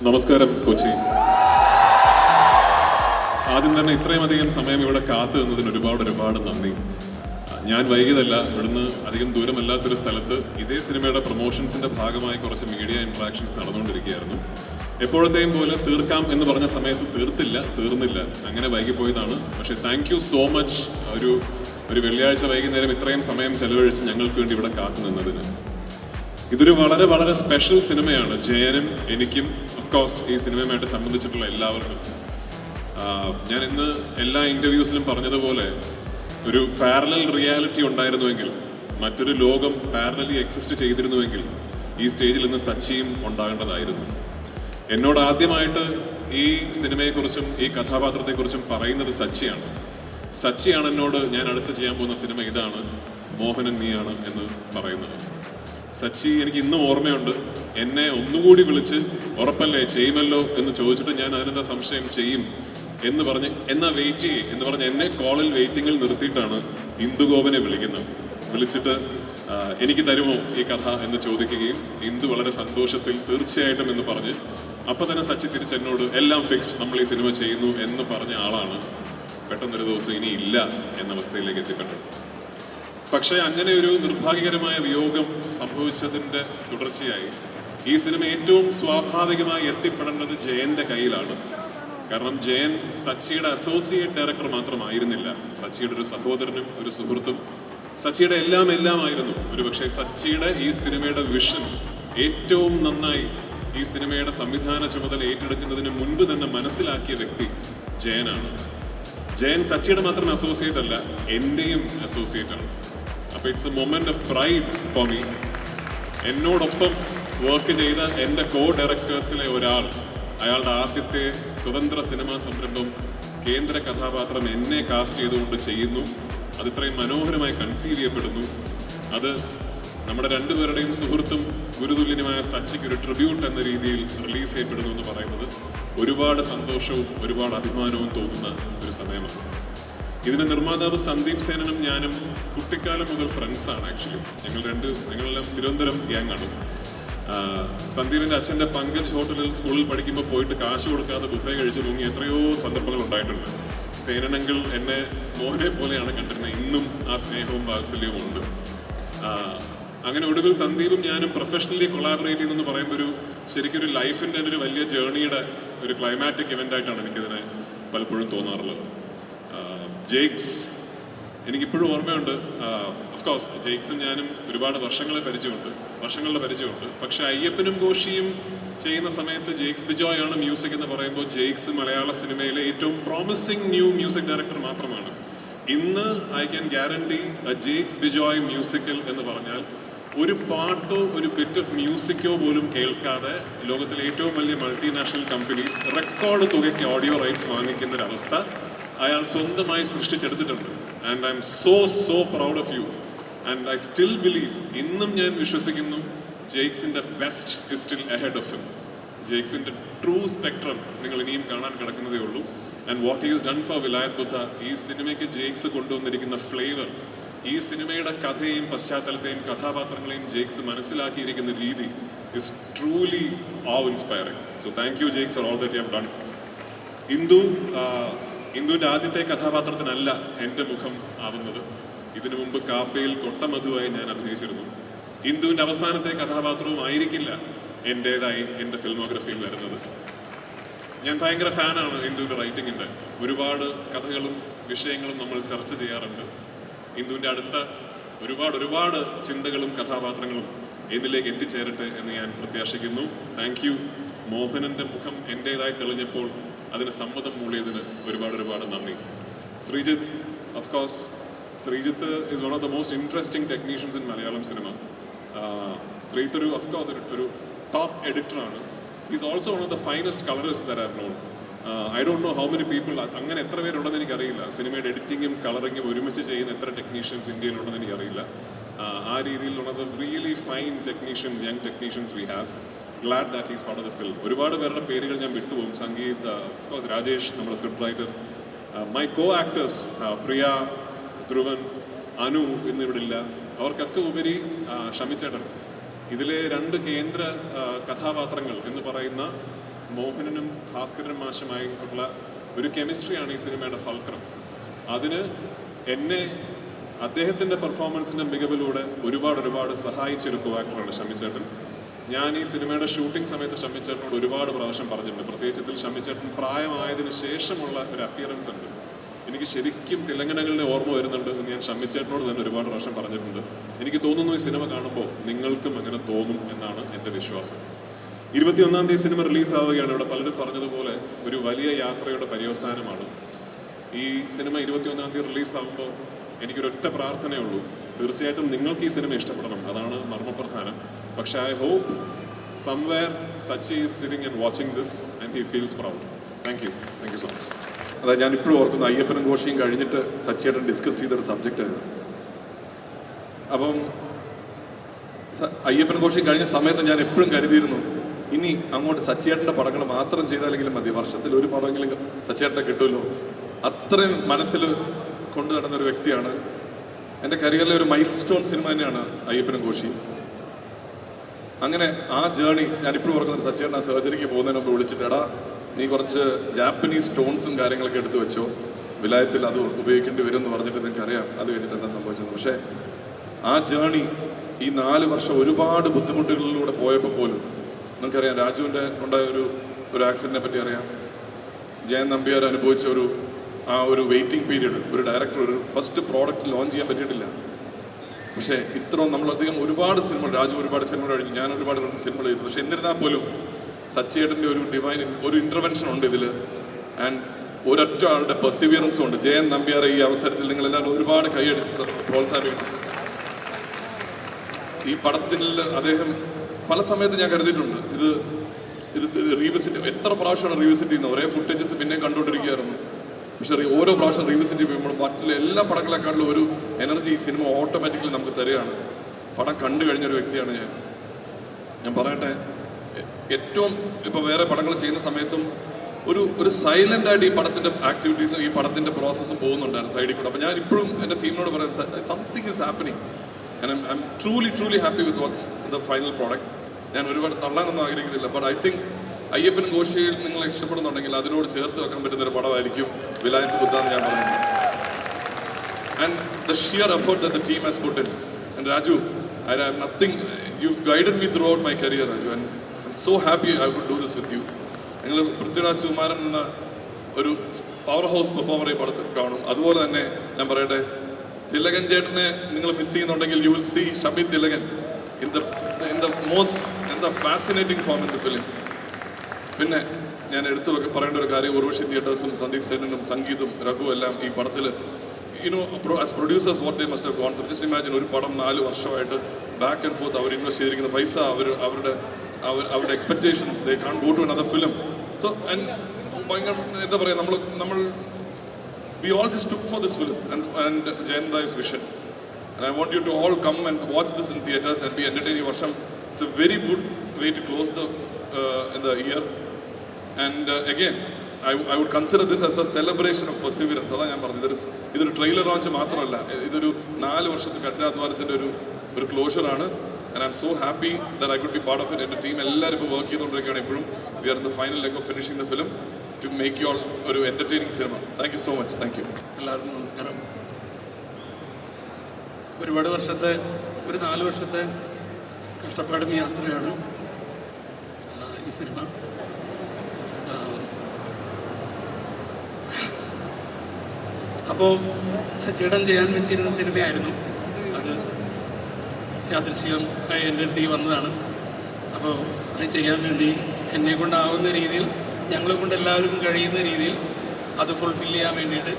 നമസ്കാരം കൊച്ചി. ആദ്യം തന്നെ ഇത്രയും അധികം സമയം ഇവിടെ കാത്തു നിന്നതിന് ഒരുപാട് നന്ദി. ഞാൻ വൈകിയതല്ല, ഇവിടുന്ന് അധികം ദൂരമല്ലാത്തൊരു സ്ഥലത്ത് ഇതേ സിനിമയുടെ പ്രൊമോഷൻസിന്റെ ഭാഗമായി കുറച്ച് മീഡിയ ഇന്ററാക്ഷൻസ് നടന്നുകൊണ്ടിരിക്കുകയായിരുന്നു. എപ്പോഴത്തെയും പോലെ തീർക്കാം എന്ന് പറഞ്ഞ സമയത്ത് തീർന്നില്ല, അങ്ങനെ വൈകിപ്പോയതാണ്. പക്ഷേ താങ്ക് യു സോ മച്ച്, ഒരു വെള്ളിയാഴ്ച വൈകുന്നേരം ഇത്രയും സമയം ചെലവഴിച്ച് ഞങ്ങൾക്ക് വേണ്ടി ഇവിടെ കാത്തു നിന്നതിന്. ഇതൊരു വളരെ സ്പെഷ്യൽ സിനിമയാണ് ജയനും എനിക്കും, ഓഫ് കോഴ്സ് ഈ സിനിമയുമായിട്ട് സംബന്ധിച്ചിട്ടുള്ള എല്ലാവർക്കും. ഞാൻ ഇന്ന് എല്ലാ ഇൻ്റർവ്യൂസിലും പറഞ്ഞതുപോലെ ഒരു പാരലൽ റിയാലിറ്റി ഉണ്ടായിരുന്നുവെങ്കിൽ, മറ്റൊരു ലോകം പാരലലി എക്സിസ്റ്റ് ചെയ്തിരുന്നുവെങ്കിൽ ഈ സ്റ്റേജിൽ ഇന്ന് സച്ചിയും ഉണ്ടാകേണ്ടതായിരുന്നു. എന്നോട് ആദ്യമായിട്ട് ഈ സിനിമയെക്കുറിച്ചും ഈ കഥാപാത്രത്തെക്കുറിച്ചും പറയുന്നത് സച്ചിയാണ് എന്നോട് ഞാൻ അടുത്ത് ചെയ്യാൻ പോകുന്ന സിനിമ ഇതാണ്, മോഹനൻ നീയാണ് എന്ന് പറയുന്നത്. സച്ചി എനിക്ക് ഇന്നും ഓർമ്മയുണ്ട്, എന്നെ ഒന്നുകൂടി വിളിച്ച് ഉറപ്പല്ലേ ചെയ്യുമല്ലോ എന്ന് ചോദിച്ചിട്ട് ഞാൻ അതിനെന്താ സംശയം ചെയ്യും എന്ന് പറഞ്ഞ് എന്നാ വെയിറ്റ് ചെയ്യേ എന്ന് പറഞ്ഞ് എന്നെ കോളിൽ വെയിറ്റിങ്ങിൽ നിർത്തിയിട്ടാണ് ഇന്ദുഗോപനെ വിളിച്ചിട്ട് എനിക്ക് തരുമോ ഈ കഥ എന്ന് ചോദിക്കുകയും ഇന്ദു വളരെ സന്തോഷത്തിൽ തീർച്ചയായിട്ടും എന്ന് പറഞ്ഞ് അപ്പം തന്നെ സച്ചി തിരിച്ചെന്നോട് എല്ലാം ഫിക്സ്ഡ്, നമ്മൾ ഈ സിനിമ ചെയ്യുന്നു എന്ന് പറഞ്ഞ ആളാണ് പെട്ടെന്നൊരു ദിവസം ഇനി ഇല്ല എന്ന അവസ്ഥയിലേക്ക് എത്തിപ്പെട്ടത്. പക്ഷേ അങ്ങനെ ഒരു നിർഭാഗ്യകരമായ വിയോഗം സംഭവിച്ചതിൻ്റെ തുടർച്ചയായി ഈ സിനിമ ഏറ്റവും സ്വാഭാവികമായി എത്തിപ്പെടേണ്ടത് ജയന്റെ കയ്യിലാണ്. കാരണം ജയൻ സച്ചിയുടെ അസോസിയേറ്റ് ഡയറക്ടർ മാത്രമായിരുന്നില്ല, സച്ചിയുടെ ഒരു സഹോദരനും ഒരു സുഹൃത്തും, സച്ചിയുടെ എല്ലാമായിരുന്നു. ഒരുപക്ഷെ സച്ചിയുടെ ഈ സിനിമയുടെ വിഷൻ ഏറ്റവും നന്നായി ഈ സിനിമയുടെ സംവിധാന ചുമതല ഏറ്റെടുക്കുന്നതിന് മുൻപ് തന്നെ മനസ്സിലാക്കിയ വ്യക്തി ജയനാണ്. ജയൻ സച്ചിയുടെ മാത്രം അസോസിയേറ്റ് അല്ല, എൻ്റെയും അസോസിയേറ്റ് ആണ്. അപ്പോൾ it's A moment of pride for me. എന്നോടൊപ്പം വർക്ക് ചെയ്ത എൻ്റെ കോ ഡയറക്ടേഴ്സിലെ ഒരാൾ, അയാളുടെ ആദ്യത്തെ സ്വതന്ത്ര സിനിമാ സംരംഭം കേന്ദ്ര കഥാപാത്രം എന്നെ കാസ്റ്റ് ചെയ്തുകൊണ്ട് ചെയ്യുന്നു. അത് ഇത്രയും മനോഹരമായി കൺസീവ് ചെയ്യപ്പെടുന്നു. അത് നമ്മുടെ രണ്ടുപേരുടെയും സുഹൃത്തും ഗുരുതുല്യനുമായ സച്ചിക്ക് ഒരു ട്രിബ്യൂട്ട് എന്ന രീതിയിൽ റിലീസ് ചെയ്യപ്പെടുന്നു എന്ന് പറയുന്നത് ഒരുപാട് സന്തോഷവും ഒരുപാട് അഭിമാനവും തോന്നുന്ന ഒരു സമയമാണ്. ഇതിന്റെ നിർമ്മാതാവ് സന്ദീപ് സേനനും ഞാനും കുട്ടിക്കാലം മുതൽ ഫ്രണ്ട്സാണ്. ആക്ച്വലി ഞങ്ങളെല്ലാം തിരുവനന്തപുരം ഗ്യാങ് ആണ്. സന്ദീപിന്റെ അച്ഛൻ്റെ പങ്കജ് ഹോട്ടലിൽ സ്കൂളിൽ പഠിക്കുമ്പോൾ പോയിട്ട് കാശ് കൊടുക്കാതെ ബുഫേ കഴിച്ച് മുങ്ങി എത്രയോ സന്ദർഭങ്ങൾ ഉണ്ടായിട്ടുണ്ട്. സേനനെങ്കിൽ എന്നെ മോനെ പോലെയാണ് കണ്ടിരുന്നത്. ഇന്നും ആ സ്നേഹവും വാത്സല്യവും ഉണ്ട്. അങ്ങനെ ഒടുവിൽ സന്ദീപും ഞാനും പ്രൊഫഷണലി കൊളാബറേറ്റ് ചെയ്യുന്നെന്ന് പറയുമ്പോൾ ശരിക്കും ഒരു ലൈഫിൻ്റെ ഒരു വലിയ ജേർണിയുടെ ഒരു ക്ലൈമാറ്റിക് ഇവൻ്റ് ആയിട്ടാണ് എനിക്കിതിനെ പലപ്പോഴും തോന്നാറുള്ളത്. ജെയ്ക്സ് എനിക്കിപ്പോഴും ഓർമ്മയുണ്ട്. ഓഫ്കോഴ്സ് ജെയ്ക്സും ഞാനും ഒരുപാട് വർഷങ്ങളുടെ പരിചയമുണ്ട്. പക്ഷെ അയ്യപ്പനും ഘോഷിയും ചെയ്യുന്ന സമയത്ത് ജെയ്ക്സ് ബിജോയ് ആണ് മ്യൂസിക് എന്ന് പറയുമ്പോൾ ജെയ്ക്സ് മലയാള സിനിമയിലെ ഏറ്റവും പ്രോമിസിങ് ന്യൂ മ്യൂസിക് ഡയറക്ടർ മാത്രമാണ്. ഇന്ന് I can guarantee Jakes Bijoy musical എന്ന് പറഞ്ഞാൽ ഒരു പാട്ടോ ഒരു ബിറ്റ് ഓഫ് മ്യൂസിക്കോ പോലും കേൾക്കാതെ ലോകത്തിലെ ഏറ്റവും വലിയ മൾട്ടിനാഷണൽ കമ്പനീസ് റെക്കോർഡ് തുകയ്ക്ക് ഓഡിയോ റൈറ്റ്സ് വാങ്ങിക്കുന്നൊരവസ്ഥ അയാൾ സ്വന്തമായി സൃഷ്ടിച്ചെടുത്തിട്ടുണ്ട്. And I am so proud of you. And I still believe, ഇന്നും ഞാൻ വിശ്വസിക്കുന്നു, ജെയ്ക്സിൻ്റെ best is still ahead of him. ജെയ്ക്സിൻ്റെ ട്രൂ സ്പെക്ട്രം നിങ്ങൾ ഇനിയും കാണാൻ കിടക്കുന്നതേ ഉള്ളൂ. And what is done for Vilayath Buddha, ഈ സിനിമയ്ക്ക് ജെയ്ക്സ് കൊണ്ടുവന്നിരിക്കുന്ന ഫ്ലേവർ, ഈ സിനിമയുടെ കഥയെയും പശ്ചാത്തലത്തെയും കഥാപാത്രങ്ങളെയും ജെയ്ക്സ് മനസ്സിലാക്കിയിരിക്കുന്ന രീതി is truly oh inspiring. So thank you Jakes for all that you have done. ഇന്ദുവിൻ്റെ ആദ്യത്തെ കഥാപാത്രത്തിനല്ല എൻ്റെ മുഖം ആവുന്നത്. ഇതിനു മുമ്പ് കാപ്പയിൽ കൊട്ടമധുവായി ഞാൻ അഭിനയിച്ചിരുന്നു. ഇന്ദുവിൻ്റെ അവസാനത്തെ കഥാപാത്രവും ആയിരിക്കില്ല എൻ്റേതായി എൻ്റെ ഫിൽമോഗ്രഫിയിൽ വരുന്നത്. ഞാൻ ഭയങ്കര ഫാനാണ് ഇന്ദുവിൻ്റെ റൈറ്റിങ്ങിൻ്റെ. ഒരുപാട് കഥകളും വിഷയങ്ങളും നമ്മൾ ചർച്ച ചെയ്യാറുണ്ട്. ഇന്ദുവിൻ്റെ അടുത്ത ഒരുപാട് ചിന്തകളും കഥാപാത്രങ്ങളും എന്നിലേക്ക് എത്തിച്ചേരട്ടെ എന്ന് ഞാൻ പ്രത്യാശിക്കുന്നു. Thank you. മോഹനൻ്റെ മുഖം എൻ്റേതായി തെളിഞ്ഞപ്പോൾ അതിന് സമ്മതം മൂളിയതിന് ഒരുപാട് നന്ദി. Sreejith, of course Sreejith is one of the most interesting technicians in Malayalam cinema. Sreejith of course ഒരു ടോപ്പ് എഡിറ്ററാണ്. Is also one of the finest colourist that I have known. I don't know how many people, അങ്ങനെ എത്ര പേരുണ്ടെന്ന് എനിക്കറിയില്ല. സിനിമയുടെ എഡിറ്റിങ്ങും കളറിങ്ങും ഒരുമിച്ച് ചെയ്യുന്ന എത്ര technicians ഇന്ത്യയിലുണ്ടെന്ന് എനിക്കറിയില്ല. ആ രീതിയിൽ one of the really fine technicians, young technicians we have. GLAAD that is part of the film. ഒരുപാട് പേരുടെ പേരുകൾ ഞാൻ വിട്ടുപോകും. സംഗീത്, ഓഫ് കോഴ്സ് രാജേഷ്, നമ്മുടെ script writer, my co actors Priya, Dhruvan, Anu എന്നിവിടില്ല. അവർക്കൊക്കെ ഉപരി ഷമിച്ചേട്ടൻ. ഇതിലെ രണ്ട് കേന്ദ്ര കഥാപാത്രങ്ങൾ എന്ന് പറയുന്ന മോഹനനും ഭാസ്കരനും മാഷുമായി ഉള്ള ഒരു കെമിസ്ട്രിയാണ് ഈ സിനിമയുടെ ഫൾക്രം. അതിന് എന്നെ അദ്ദേഹത്തിൻ്റെ പെർഫോമൻസിൻ്റെ മികവിലൂടെ ഒരുപാട് സഹായിച്ചൊരു കോ ആക്ടറാണ് ഷമ്മിച്ചേട്ടൻ. ഞാൻ ഈ സിനിമയുടെ ഷൂട്ടിംഗ് സമയത്ത് ഷമ്മിച്ചേട്ടനോട് ഒരുപാട് പ്രാവശ്യം പറഞ്ഞിട്ടുണ്ട്. പ്രത്യേകിച്ച് ഇതിൽ ഷമ്മിച്ചേട്ടൻ പ്രായമായതിനു ശേഷമുള്ള ഒരു അപ്പിയറൻസ് ഉണ്ട്. എനിക്ക് ശരിക്കും തിലങ്കനകളുടെ ഓർമ്മ വരുന്നുണ്ട് എന്ന് ഞാൻ ഷമ്മിച്ചേട്ടനോട് തന്നെ ഒരുപാട് പ്രാവശ്യം പറഞ്ഞിട്ടുണ്ട്. എനിക്ക് തോന്നുന്നു ഈ സിനിമ കാണുമ്പോൾ നിങ്ങൾക്കും അങ്ങനെ തോന്നും എന്നാണ് എൻ്റെ വിശ്വാസം. 21-ാം തീയതി സിനിമ റിലീസാവുകയാണ്. ഇവിടെ പലരും പറഞ്ഞതുപോലെ ഒരു വലിയ യാത്രയുടെ പര്യവസാനമാണ്. ഈ സിനിമ 21-ാം തീയതി റിലീസാവുമ്പോൾ എനിക്കൊരൊറ്റ പ്രാർത്ഥനയേ ഉള്ളൂ. തീർച്ചയായിട്ടും നിങ്ങൾക്ക് ഈ സിനിമ ഇഷ്ടപ്പെടണം, അതാണ് മർമ്മപ്രധാനം. പക്ഷേ I hope somewhere Sachy is sitting and watching this and he feels proud. Thank you so much. അതായത് ഞാൻ ഇപ്പോഴും ഓർക്കുന്നു, അയ്യപ്പനും ഘോഷിയും കഴിഞ്ഞിട്ട് സച്ചിയേട്ടൻ ഡിസ്കസ് ചെയ്തൊരു സബ്ജക്റ്റായിരുന്നു. അപ്പം അയ്യപ്പൻ ഘോഷിയും കഴിഞ്ഞ സമയത്ത് ഞാൻ എപ്പോഴും കരുതിയിരുന്നു, ഇനി അങ്ങോട്ട് സച്ചിയേട്ടൻ്റെ പടങ്ങൾ മാത്രം ചെയ്താലെങ്കിലും മതി, വർഷത്തിൽ ഒരു പടമെങ്കിലും സച്ചിയേട്ടനെ കിട്ടുമല്ലോ. അത്രയും മനസ്സിൽ കൊണ്ടു നടന്നൊരു വ്യക്തിയാണ്. എൻ്റെ കരിയറിലെ ഒരു മൈൽ സ്റ്റോൺ സിനിമ തന്നെയാണ് അയ്യപ്പനും ഘോഷിയും. അങ്ങനെ ആ ജേണി ഞാനിപ്പോഴും ഓർക്കുന്നത്, സച്ചിയേട്ടൻ ആ സർജറിക്ക് പോകുന്നതിന് മുമ്പ് വിളിച്ചിട്ട്, എടാ നീ കുറച്ച് ജാപ്പനീസ് സ്റ്റോൺസും കാര്യങ്ങളൊക്കെ എടുത്ത് വെച്ചോ, വിലായത്തിൽ അത് ഉപയോഗിക്കേണ്ടി വരും എന്ന് പറഞ്ഞിട്ട് നിനക്കറിയാം അത് കഴിഞ്ഞിട്ട് എന്താ സംഭവിച്ചത്. പക്ഷേ ആ ജേണി ഈ 4 വർഷം ഒരുപാട് ബുദ്ധിമുട്ടുകളിലൂടെ പോയപ്പോൾ പോലും നിങ്ങൾക്കറിയാം, രാജുവിൻ്റെ ഉണ്ടായ ഒരു ആക്സിഡൻറ്റിനെ പറ്റി അറിയാം. ജയൻ നമ്പ്യാർ അനുഭവിച്ച ഒരു വെയിറ്റിംഗ് പീരീഡ്, ഒരു ഡയറക്ടർ ഒരു ഫസ്റ്റ് പ്രോഡക്റ്റ് ലോഞ്ച് ചെയ്യാൻ പറ്റിയിട്ടില്ല. പക്ഷേ ഇത്രയും നമ്മളധികം ഒരുപാട് സിനിമകൾ, രാജു ഒരുപാട് സിനിമകൾ കഴിഞ്ഞു, ഞാൻ ഒരുപാട് സിനിമകൾ ചെയ്തു. പക്ഷേ എന്നിരുന്നാൽ പോലും സച്ചിയേട്ടൻ്റെ ഒരു ഡിവൈൻ ഒരു ഇൻ്റർവെൻഷൻ ഉണ്ട് ഇതിൽ. ആൻഡ് ഒരൊറ്റ ആളുടെ പെർസിവിയറൻസും ഉണ്ട്. ജയൻ നമ്പ്യാർ ഈ അവസരത്തിൽ നിങ്ങളെല്ലാവരും ഒരുപാട് കൈയടിച്ച് പ്രോത്സാഹിപ്പിക്കണം. ഈ പടത്തിൽ അദ്ദേഹം പല സമയത്ത് ഞാൻ കരുതിയിട്ടുണ്ട്, ഇത് റീവിസിറ്റ്, എത്ര പ്രാവശ്യമാണ് റീവിസിറ്റ് ചെയ്യുന്നത്, ഒരേ ഫുട്ടേജസ് പിന്നെ കണ്ടുകൊണ്ടിരിക്കുകയായിരുന്നു. പക്ഷേ ഓരോ പ്രാവശ്യം റീവിസിറ്റ് ചെയ്യുമ്പോൾ മറ്റുള്ള എല്ലാ പടങ്ങളെക്കാളും ഒരു എനർജി ഈ സിനിമ ഓട്ടോമാറ്റിക്കലി നമുക്ക് തരികയാണ്. പടം കണ്ടു കഴിഞ്ഞൊരു വ്യക്തിയാണ് ഞാൻ പറയട്ടെ, ഏറ്റവും ഇപ്പോൾ വേറെ പടങ്ങൾ ചെയ്യുന്ന സമയത്തും ഒരു സൈലൻ്റ് ആയിട്ട് ഈ പടത്തിൻ്റെ ആക്ടിവിറ്റീസും ഈ പടത്തിൻ്റെ പ്രോസസ്സും പോകുന്നുണ്ടായിരുന്നു സൈഡിൽ കൂടെ. അപ്പോൾ ഞാൻ ഇപ്പോഴും എൻ്റെ ടീമിനോട് പറയുന്നത്, something is happening and I M truly happy with what's the final product. ഞാൻ ഒരുപാട് തള്ളാനൊന്നും ആഗ്രഹിക്കുന്നില്ല. ബട്ട് ഐ തിങ്ക് അയ്യപ്പനും ഘോഷിയിൽ നിങ്ങൾ ഇഷ്ടപ്പെടുന്നുണ്ടെങ്കിൽ അതിനോട് ചേർത്ത് വെക്കാൻ പറ്റുന്നൊരു പടമായിരിക്കും വിലായത്ത് ബുദ്ധ എന്ന് ഞാൻ പറയുന്നത്. And the sheer effort that the team has put in. And Raju, I have nothing, you guided me through my career Raju, and I am so happy I could do this with you. നിങ്ങൾ പൃഥ്വിരാജ് സുകുമാരൻ എന്ന ഒരു power house പെർഫോമറെ ഈ പടത്തിൽ കാണും. അതുപോലെ തന്നെ ഞാൻ പറയട്ടെ, തിലകൻ ചേട്ടനെ നിങ്ങൾ മിസ് ചെയ്യുന്നുണ്ടെങ്കിൽ you will see Shammi Thilakan in the fascinating form in the film. പിന്നെ ഞാൻ എടുത്തു പറയേണ്ട ഒരു കാര്യം, ഉർവശി തിയേറ്റേഴ്സും സന്ദീപ് സേനനും സംഗീതും രഘു എല്ലാം ഈ പടത്തിൽ as producers what they must have gone through. Just imagine, ഒരു പടം 4 വർഷമായിട്ട് ബാക്ക് ആൻഡ് ഫോർത്ത് അവർ ഇൻവെസ്റ്റ് ചെയ്തിരിക്കുന്ന പൈസ, അവരുടെ expectations, they can go to another film. So and ഭയങ്കര എന്താ പറയുക, നമ്മൾ we all just took for this film and Jayan Rai's vision, and I want you to all come and watch this in theaters and be entertained. Varsham, it's a very good way to close the year, and again I would consider this as a celebration of perseverance. Adha njan parnathu, idoru trailer launch മാത്രമല്ല, ഇതൊരു 4 വർഷത്തെ കഠിനാധ്വാനത്തിൻ്റെ ഒരു closure ആണ്. And I'm so happy that I could be part of it. എൻ്റെ team എല്ലാവരും ഇപ്പോൾ work ചെയ്തുകൊണ്ടിരിക്കുകയാണ്. ഇപ്പോഴും we are in the final leg of finishing the film to make you all ഒരു entertaining cinema. Thank you so much. Thank you. എല്ലാവർക്കും നമസ്കാരം. ഒരുപാട് വർഷത്തെ, ഒരു 4 വർഷത്തെ കഷ്ടപ്പാടും യാത്രയാണ് ഈ സിനിമ. അപ്പോൾ സച്ചിയേട്ടൻ ചെയ്യാൻ വെച്ചിരുന്ന സിനിമയായിരുന്നു അത്. യാദൃശ്യം എൻ്റെ അടുത്തേക്ക് വന്നതാണ്. അപ്പോൾ അത് ചെയ്യാൻ വേണ്ടി എന്നെ കൊണ്ടാവുന്ന രീതിയിൽ, ഞങ്ങളെ കൊണ്ട് എല്ലാവർക്കും കഴിയുന്ന രീതിയിൽ അത് ഫുൾഫിൽ ചെയ്യാൻ വേണ്ടിയിട്ട്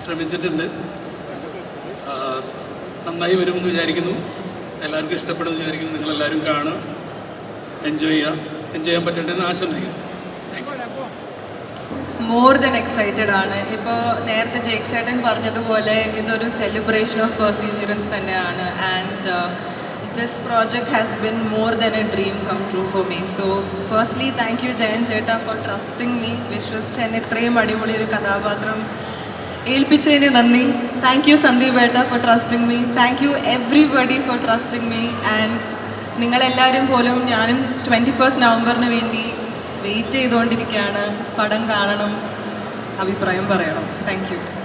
ശ്രമിച്ചിട്ടുണ്ട്. നന്നായി വരുമെന്ന് വിചാരിക്കുന്നു, എല്ലാവർക്കും ഇഷ്ടപ്പെടുമെന്ന് വിചാരിക്കുന്നു. നിങ്ങളെല്ലാവരും കാണുക, എൻജോയ് ചെയ്യാൻ പറ്റട്ടെ എന്ന് ആശംസിക്കുന്നു. മോർ ദൻ എക്സൈറ്റഡ് ആണ്. ഇപ്പോൾ നേരത്തെ ജേക്സേട്ടൻ പറഞ്ഞതുപോലെ ഇതൊരു സെലിബ്രേഷൻ ഓഫ് പെർസീവിയറൻസ് തന്നെയാണ്. And this project has been more than a dream come true for me. So firstly, thank you Jayan Cheta for trusting me. വിശ്വസിച്ച് ഇത്രയും അടിപൊളി ഒരു കഥാപാത്രം ഏൽപ്പിച്ചതിന് നന്ദി. താങ്ക് യു സന്ദീപ് ഏട്ട four trusting me. Thank you everybody four trusting me. And നിങ്ങളെല്ലാവരും പോലും, ഞാനും 21 നവംബറിന് വേണ്ടി വെയിറ്റ് ചെയ്തുകൊണ്ടിരിക്കുകയാണ്. പടം കാണണം, അഭിപ്രായം പറയണം. Thank you.